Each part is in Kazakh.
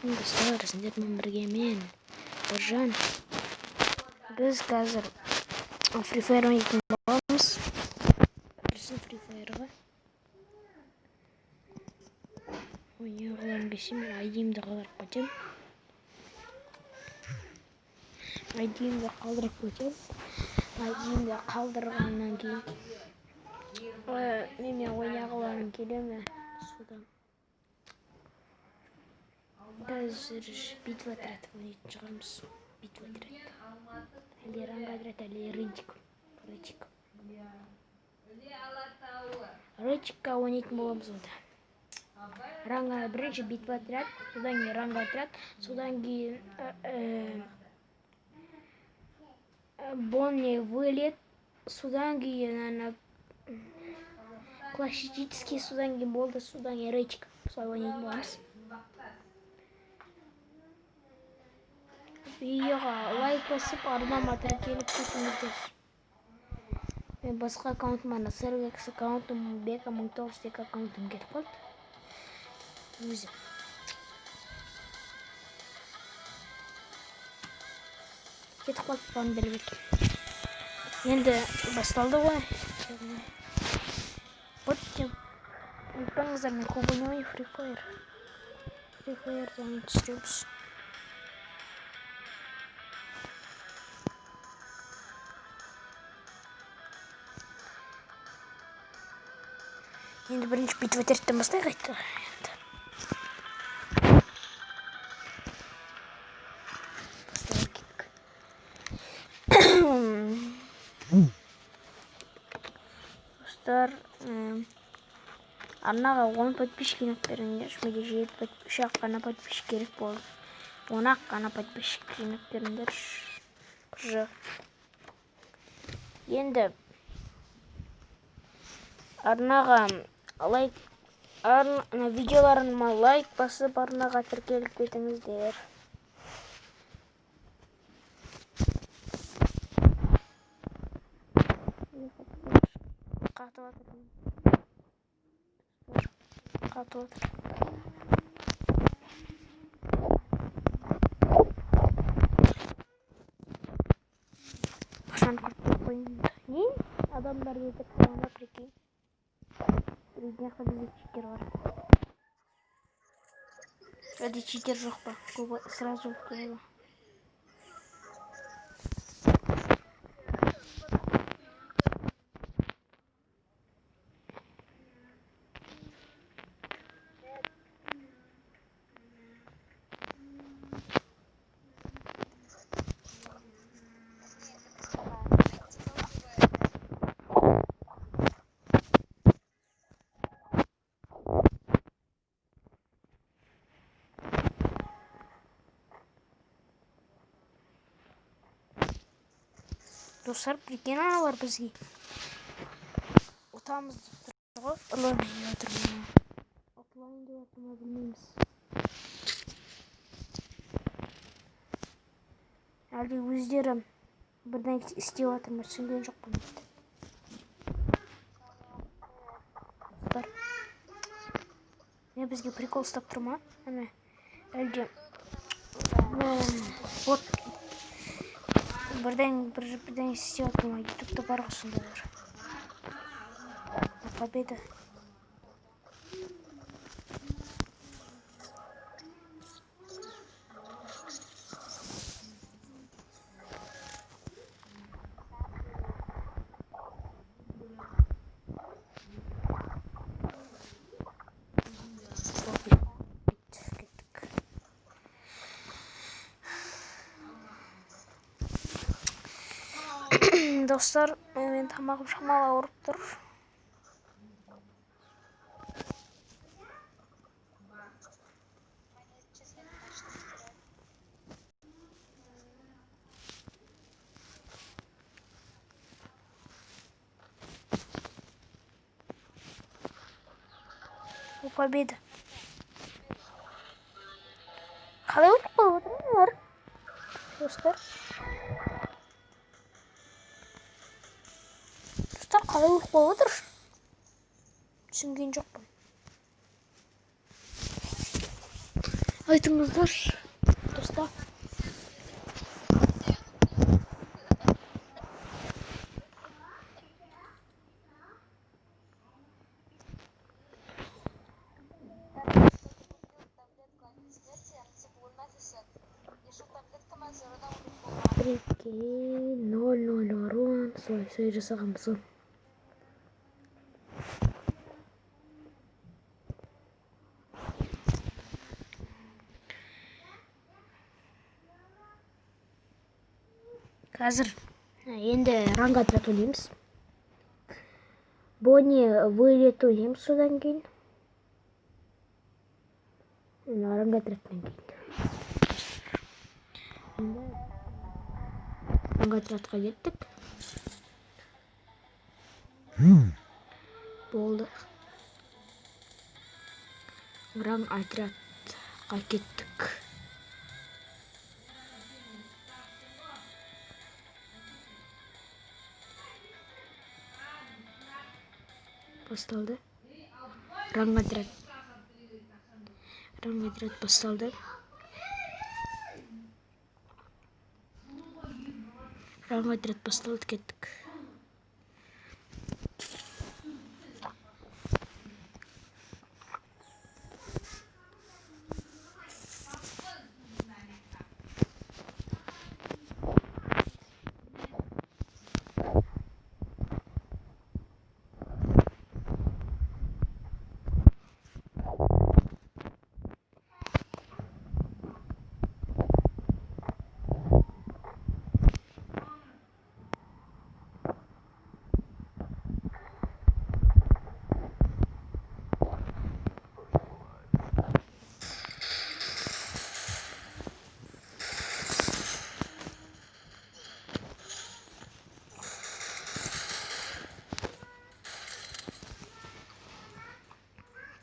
Assalamualaikum dostlar, sizlerle birge men Burjan. Biz hozir Free Fire o'ynayotgan bo'lamiz. Bilsin Free Fire'ga. O'ynagan bo'lsam, ID'imni qoldirib qo'yacağım. ID'imni qoldirib qo'yacağım. ID'imni qoldirgandan keyin men o'ynag'olarim keladi. Sudan. Hozir bitva taratib o'ynayotgan chiqamiz. Bitva taratib. Или рангадрат, или рычик. Рычикка o'ynayotgan bo'lamiz unda. Ranga birinchi bitva tarat, so'dan keyin ranga tarat, so'dan keyin Bonnie вылет, so'dan keyin классический, so'dan keyin bo'ldi, so'dan keyin rычик. So'y o'ynayotgan bo'lamiz. Videoga like bosib, ardından kelib ketingizlar. Men boshqa akkauntimni Servex akkauntim, Beka 1900 akkauntim ketib qoldi. O'zi. Ketib qoldi bani bilib. Endi boshlandi voy. Потім Bilsangizlar, men ko'p o'ynayman Free Fire. Free Fire'dan tushiramiz. Endi birinchi bitva taratdan boshlaylik. Dostlar, annaga 10 подписчик беріңдер. Менде 7 подписчик қана подписчик керек болды. 10 қана подписчик беріңдер. Енді арнаға лайк, видеоларыма лайк басып, арнаға тіркеліп кетіңіздер. Қатып отыр. Қашан құртып қойыңды? Не? Адамдар етіп қойыңда прикинь. Бірден бізде читер бар. Әлде читер жоқ па? Көбі сразу қойылы. Dostlar, prikine var bizge. Otağımızda oturduğu ılamayı oturmuyor. Otlayın diye oturmuyor bilmeyiz. Әлде өздерім бірден істеп отырмын, түсінген жоқпын. Достар, мен бізге прикол ұстап тұрма. Әлде вот бірден істеп отырмын. Ютубта бар осындайлар. Победа. Dostlar, men tamağım şamala vurup durur. Bu победа. Қалай өтіп қойып отырмын, достар? Қалай өтіп қойып отыр? Түсінген жоқпын. Айтыңыздар, достар. Прикинь, 0-0 урон, свой жасағанбыз. Қазір енді ранг отряд ойнаймыз. Бонни вылет ойнаймыз содан кейін. Ранг отрядтан кейін. Ранг отрядқа кеттік. Болды. Ранг отрядқа кеттік. Басталды. Ранг отряд басталды. Ранг отряд басталды, кеттік.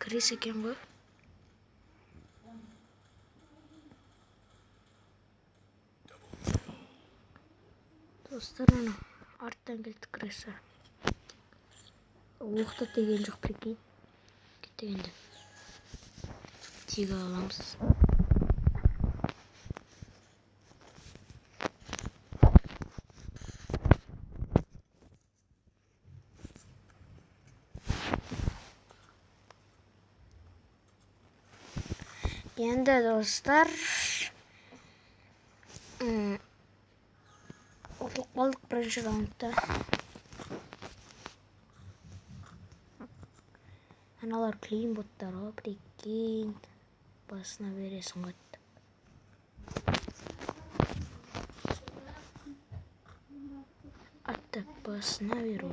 Крис екен ғой. Достар, ана арттан келді Крисі. Оқты деген жоқ, прикинь. Кетегенде тегі аламыз. Енді достар, ұтылып қалдық бірінші раундта. Аналар клейн боттар ғой, прикинь. Басына бересің ғой. Аттап басына беру.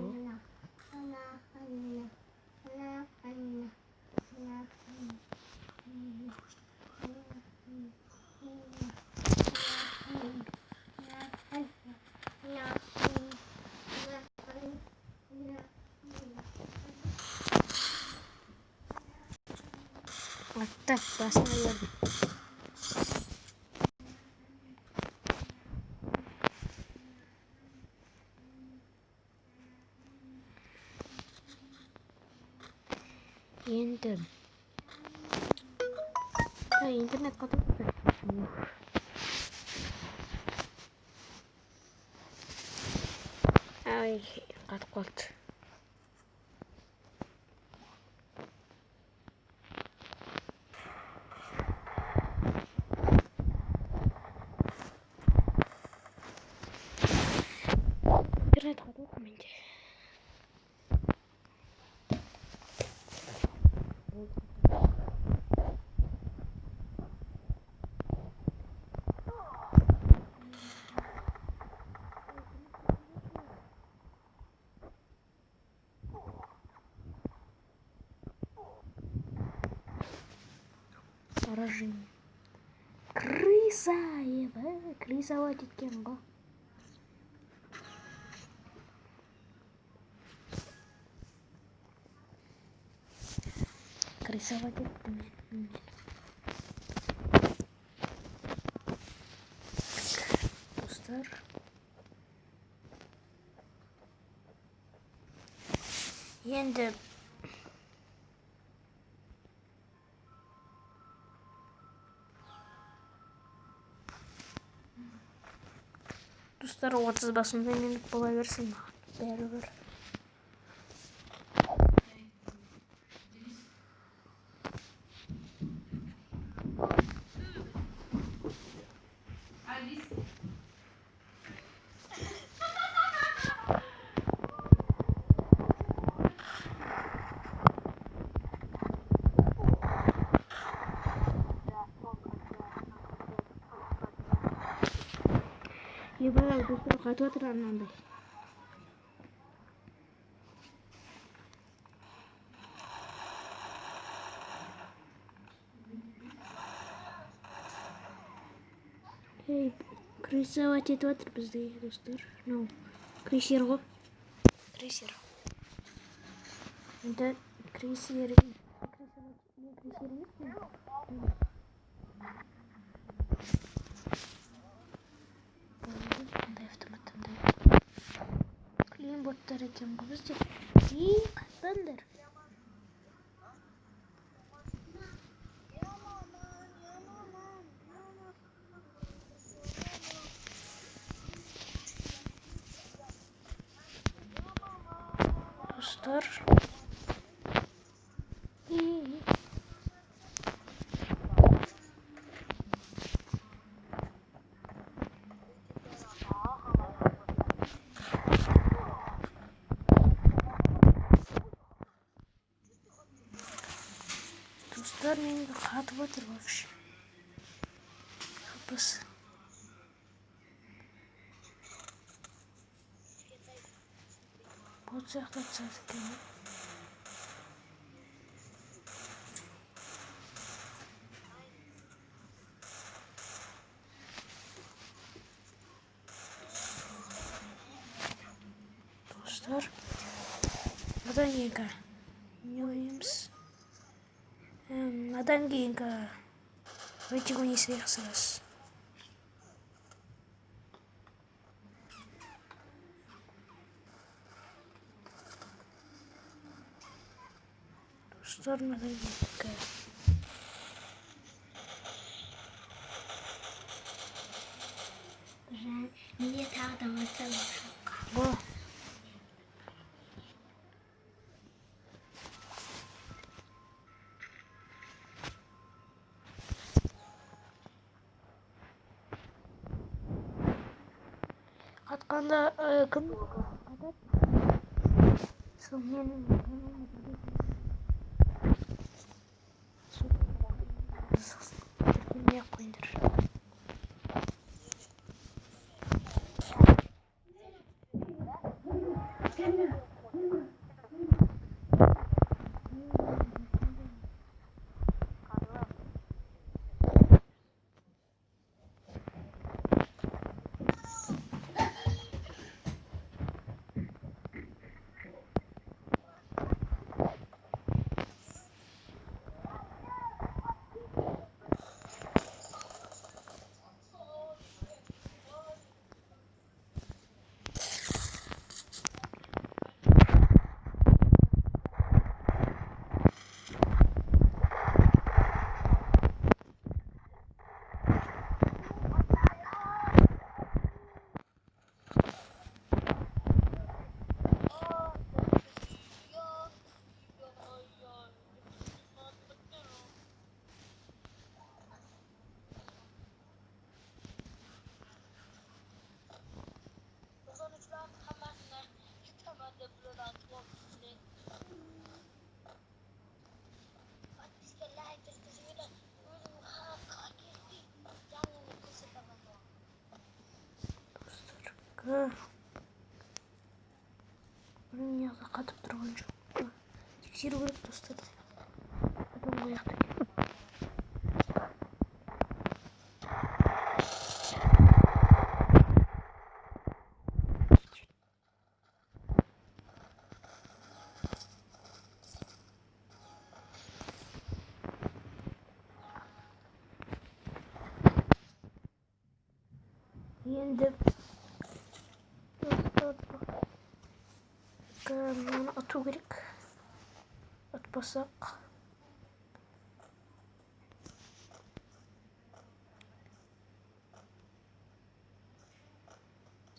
Аттап басына бердім. Енді интернет қатып. Ай, қатып қалды. Интернет қатып менде. Поражение. Крыса, крыса вот еткен ғой. Крыса вот еттім мен. Достар. Енді Dostlar 30 basımda minut bola versin. Beraber. يبقى dostlar خطوات راننده. Hey, крысовать توتر بزدي dostlar. No. Крысерго. Крысер. Это крысеры. Клин боттар екен бұл бізде. Қаттандыр. Dostlar. Dostlar benim bir kartı batırmamış. Kapısı. Bu çaklatacağız ki. Dostlar. Buradan yiyinka. Yiyoruz. Buradan yiyinka. Вече го не свързваш. Сторону да така. Ние трябва да мъцам шока. Қатқанда кім қатады? Сол менің тіркелмей-ақ қойыңдар. Bunun yanında katıp durgun çok. Тексеру керек достар. Потом қояқтық. Енді мынаны ату керек. Atmasak.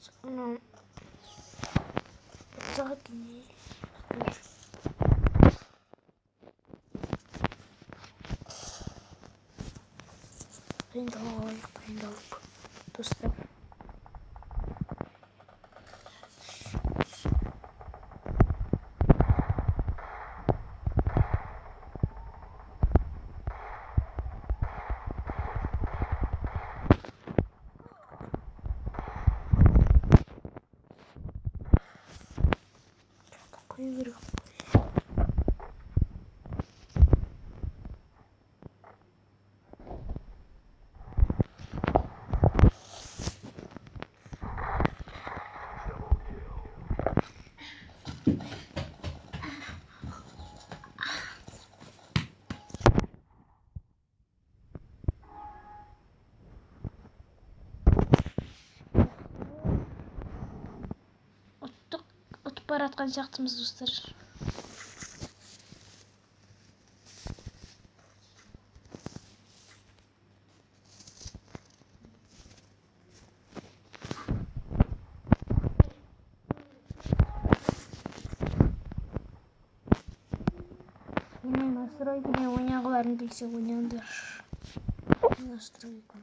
Sonra saat Kıyındalık dostlar. Koyuyorum. Отып бара жатқан сияқтымыз достар. Настройканы ойнағыларың келсе ойнаңдар. Настройка.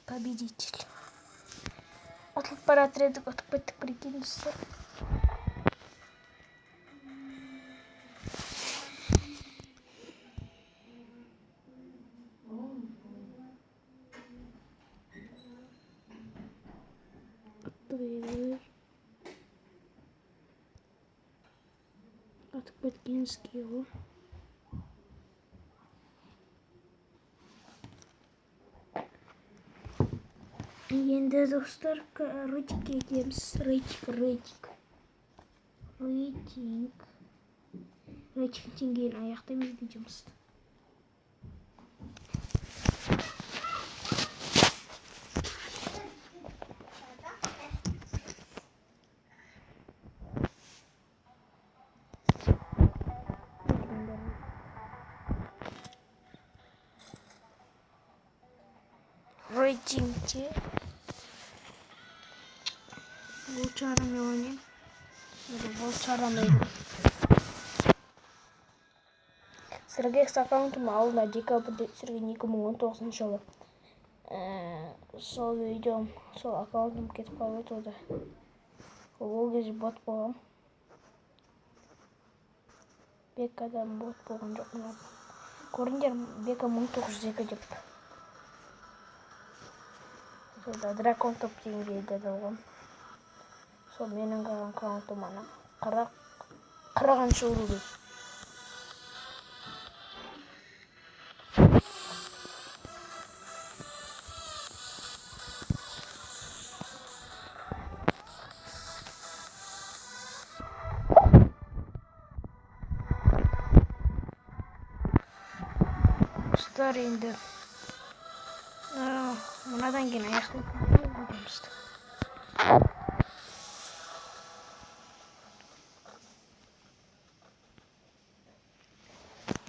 Победитель. Отып бара жатыр, отып кеттік, прикинь достар. Отып кеткенский ғой. Енді достар, рейтингке кетеміз. Рейтингтен кейін аяқтаймыз видеомызды. Рейтингте бұл чарамен ойнайын. Бұл чарамен. Сергек аккаунтым алда декабрьде түсірген 2019 жылы. Сол видеом, сол аккаунтым кетіп қалып еді. Ол кезде бот болған. Бекадан бот болған жоқ. Көрдіңдер, Бека 1902 деп. Солда дракон топ деген жерде болған. Сол менің аккаунтым ана. Қырағаншы уровень. Достар, енді мынадан кейін аяқтаймыз.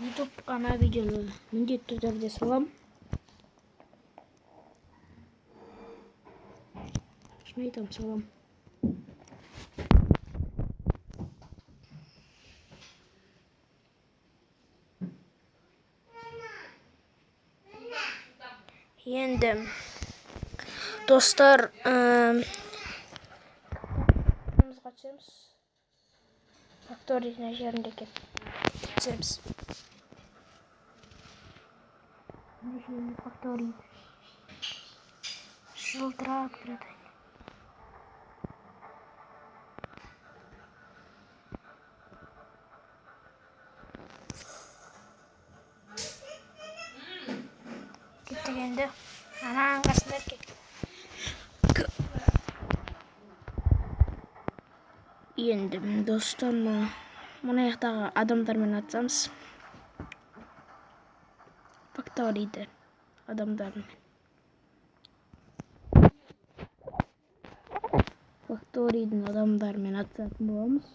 YouTube ана видеоны міндетті түрде салам. Шын айтам, салам. Енді достар, қачамыз. Факториясына жерінде кетеміз. Şimdi Factory. Жылтырап тұрады. Дегенде ананың қасында кетті. Енді достар, мына жақтағы адамдармен атсамыз. Factory'ді адамдармен. Factory'дің адамдармен атсатын боламыз.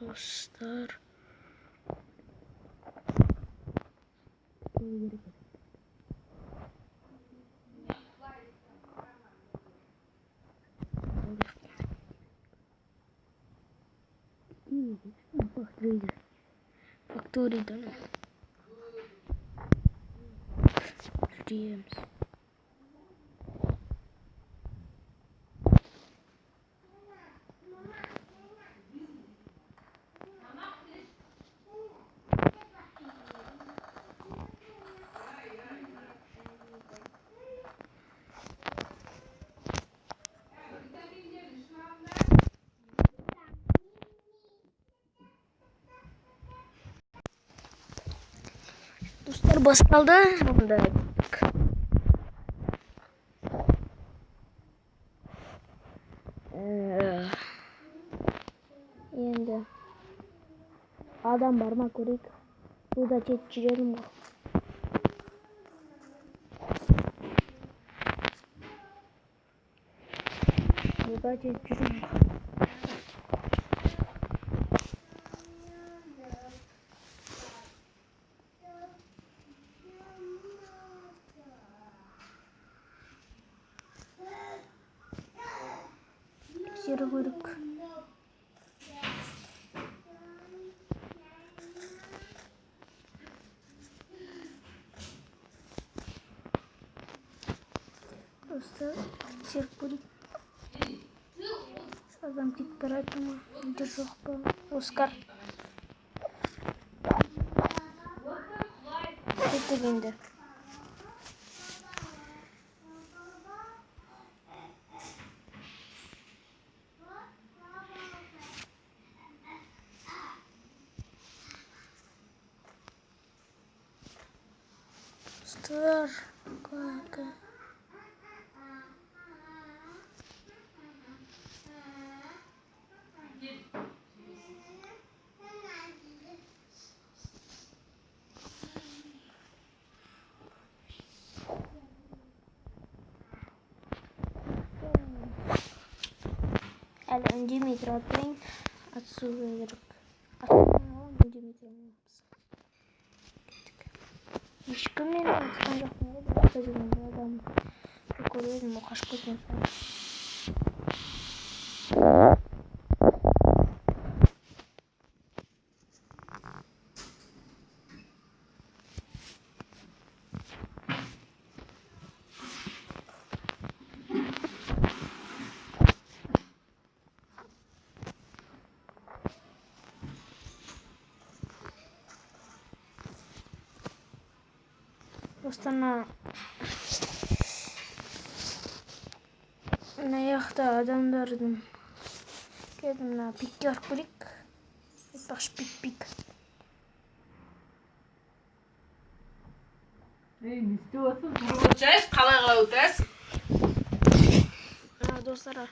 Dostlar. Factory'den Dreams. Dostlar basıldı. Bunda енді адам бар ма көрейік. Burada жетіп жүремін ғой. Burada жетіп жүремін ғой. Тексеру керек. Просто тексеріп көрейік. Адам кетіп барады ма? Үйде жоқ па? Оскар. Кеттік енді. Dostlar, kanka. Әлі үндемей тұрады екен. Атысу керек. Үндемей тұрамыз. Ешкіммен атысқан жоқпын ғой. Басқа жүрген адам көреді ме қашып кеткен соң. Dostlar, мына жақта адамдардың келді, мына пикке барып көрейік. Айтпақшы пик. Не істеп отырсың? Тұрып отырсайыз, қалай отырасың? Достар,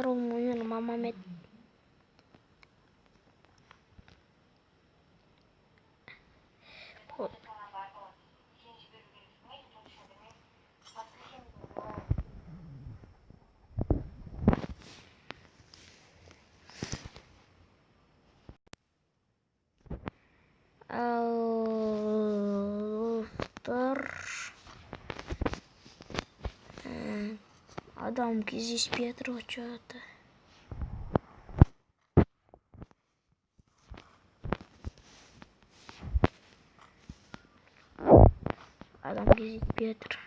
ол менің мамам еді. Алтар. Адам кездеспей жатыр что-то. Adam кездеспей жатыр.